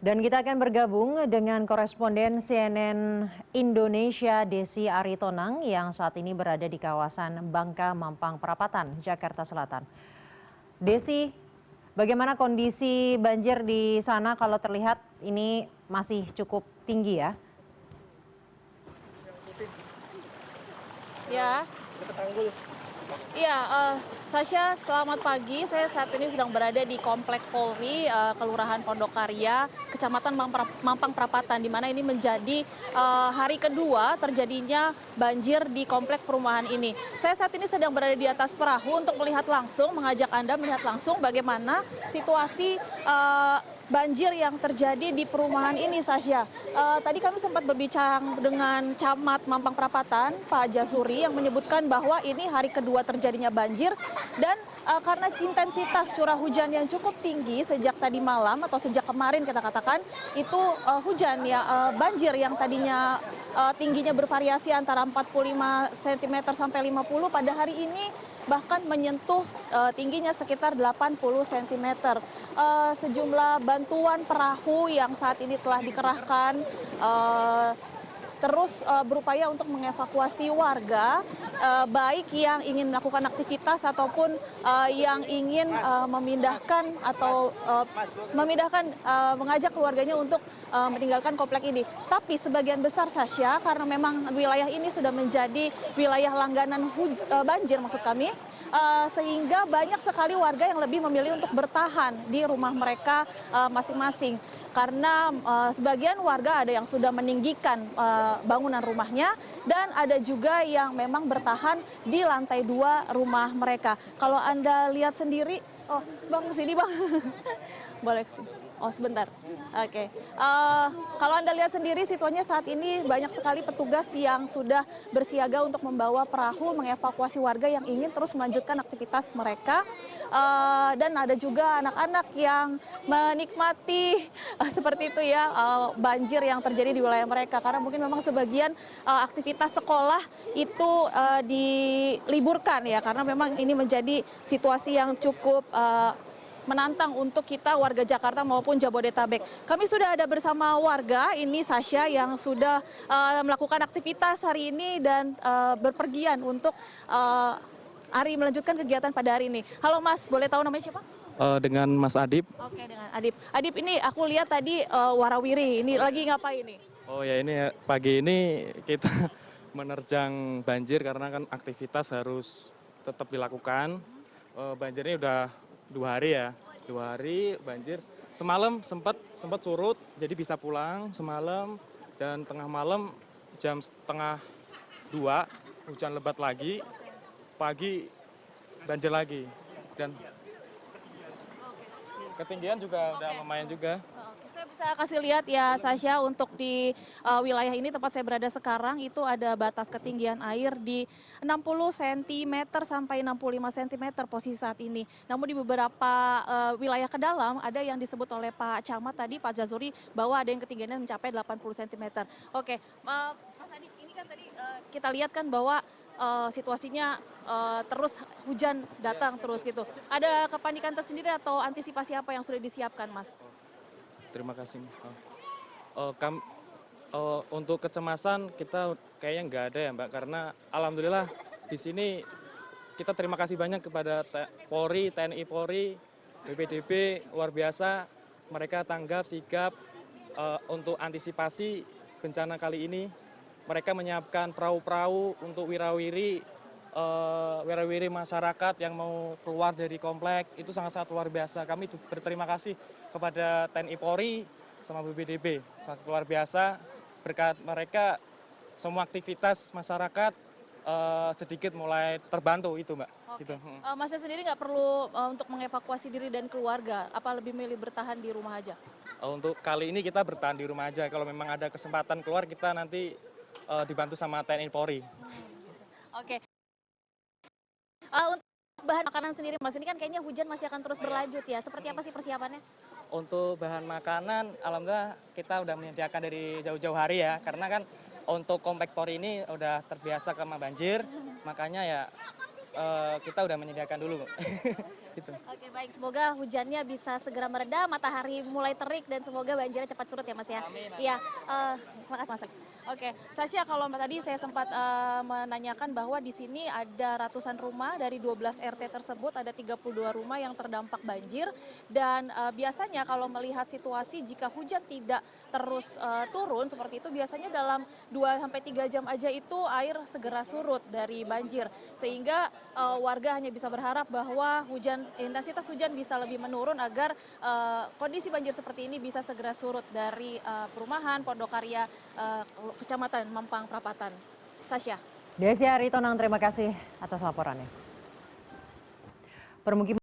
Dan kita akan bergabung dengan koresponden CNN Indonesia Desi Aritonang yang saat ini berada di kawasan Bangka Mampang Perapatan, Jakarta Selatan. Desi, bagaimana kondisi banjir di sana? Kalau terlihat ini masih cukup tinggi ya? Ya, iya, Sasha, selamat pagi. Saya saat ini sedang berada di Komplek Polri, Kelurahan Pondokarya, Kecamatan Mampang Perapatan, di mana ini menjadi hari kedua terjadinya banjir di komplek perumahan ini. Saya saat ini sedang berada di atas perahu untuk melihat langsung, mengajak Anda melihat langsung bagaimana situasi banjir yang terjadi di perumahan ini, Sasha. Tadi kami sempat berbicara dengan Camat Mampang Perapatan, Pak Jazuri, yang menyebutkan bahwa ini hari kedua terjadinya banjir dan karena intensitas curah hujan yang cukup tinggi sejak tadi malam atau sejak kemarin kita katakan itu hujan ya banjir yang tadinya tingginya bervariasi antara 45 cm sampai 50 pada hari ini bahkan menyentuh tingginya sekitar 80 cm. Sejumlah bantuan perahu yang saat ini telah dikerahkan terus berupaya untuk mengevakuasi warga, baik yang ingin melakukan aktivitas ataupun yang ingin memindahkan atau mengajak keluarganya untuk meninggalkan komplek ini. Tapi sebagian besar, Sasha, karena memang wilayah ini sudah menjadi wilayah langganan banjir maksud kami, sehingga banyak sekali warga yang lebih memilih untuk bertahan di rumah mereka masing-masing. Karena sebagian warga ada yang sudah meninggikan bangunan rumahnya dan ada juga yang memang bertahan di lantai 2 rumah mereka. Kalau Anda lihat sendiri, oh Bang kesini Bang, boleh kesini. Oh sebentar, oke. Kalau Anda lihat sendiri situasinya saat ini banyak sekali petugas yang sudah bersiaga untuk membawa perahu mengevakuasi warga yang ingin terus melanjutkan aktivitas mereka. Dan ada juga anak-anak yang menikmati seperti itu ya banjir yang terjadi di wilayah mereka. Karena mungkin memang sebagian aktivitas sekolah itu diliburkan ya karena memang ini menjadi situasi yang cukup menantang untuk kita warga Jakarta maupun Jabodetabek. Kami sudah ada bersama warga ini Sasha yang sudah melakukan aktivitas hari ini dan berpergian untuk melanjutkan kegiatan pada hari ini. Halo Mas, boleh tahu namanya siapa? Dengan Mas Adip. Oke, dengan Adip. Adip, ini aku lihat tadi warawiri, ini lagi ngapain ini? Oh ya, ini pagi ini kita menerjang banjir karena kan aktivitas harus tetap dilakukan. Banjirnya udah 2 hari ya, 2 hari banjir. Semalam sempat surut, jadi bisa pulang semalam dan tengah malam jam setengah 2 hujan lebat lagi, pagi banjir lagi dan ketinggian juga udah lumayan juga. Saya bisa kasih lihat ya Sasha untuk di wilayah ini tempat saya berada sekarang itu ada batas ketinggian air di 60 cm sampai 65 cm posisi saat ini. Namun di beberapa wilayah ke dalam ada yang disebut oleh Pak Camat tadi, Pak Jazuri, bahwa ada yang ketinggiannya mencapai 80 cm. Oke, Mas Adip, ini kan tadi kita lihat kan bahwa situasinya terus hujan datang terus gitu. Ada kepanikan tersendiri atau antisipasi apa yang sudah disiapkan, Mas? Terima kasih. Untuk kecemasan kita kayaknya nggak ada ya Mbak, karena alhamdulillah di sini kita terima kasih banyak kepada Polri, TNI Polri, BPDB, luar biasa. Mereka tanggap, sigap untuk antisipasi bencana kali ini. Mereka menyiapkan perahu-perahu untuk wirawiri masyarakat yang mau keluar dari komplek, itu sangat-sangat luar biasa. Kami berterima kasih kepada TNI Polri sama BPDB, sangat luar biasa. Berkat mereka semua aktivitas masyarakat sedikit mulai terbantu itu Mbak. Oke. Gitu. Masnya sendiri nggak perlu untuk mengevakuasi diri dan keluarga, apa lebih milih bertahan di rumah aja? Untuk kali ini kita bertahan di rumah aja, kalau memang ada kesempatan keluar kita nanti dibantu sama TNI Polri. Oke. Untuk bahan makanan sendiri Mas, ini kan kayaknya hujan masih akan terus berlanjut ya. Seperti apa sih persiapannya? Untuk bahan makanan, alhamdulillah kita udah menyediakan dari jauh-jauh hari ya. Karena kan untuk komplek Polri ini udah terbiasa sama banjir, makanya ya kita udah menyediakan dulu. Gitu. Oke, baik, semoga hujannya bisa segera mereda, matahari mulai terik dan semoga banjirnya cepat surut ya Mas ya. Iya, makasih Mas. Oke, Sasya, kalau tadi saya sempat menanyakan bahwa di sini ada ratusan rumah dari 12 RT tersebut, ada 32 rumah yang terdampak banjir. Dan biasanya kalau melihat situasi jika hujan tidak terus turun seperti itu, biasanya dalam 2-3 jam aja itu air segera surut dari banjir. Sehingga warga hanya bisa berharap bahwa intensitas hujan bisa lebih menurun agar kondisi banjir seperti ini bisa segera surut dari perumahan Pondokarya, Kecamatan Mampang Perapatan. Sasya. Desi Aritonang, terima kasih atas laporannya. Permukiman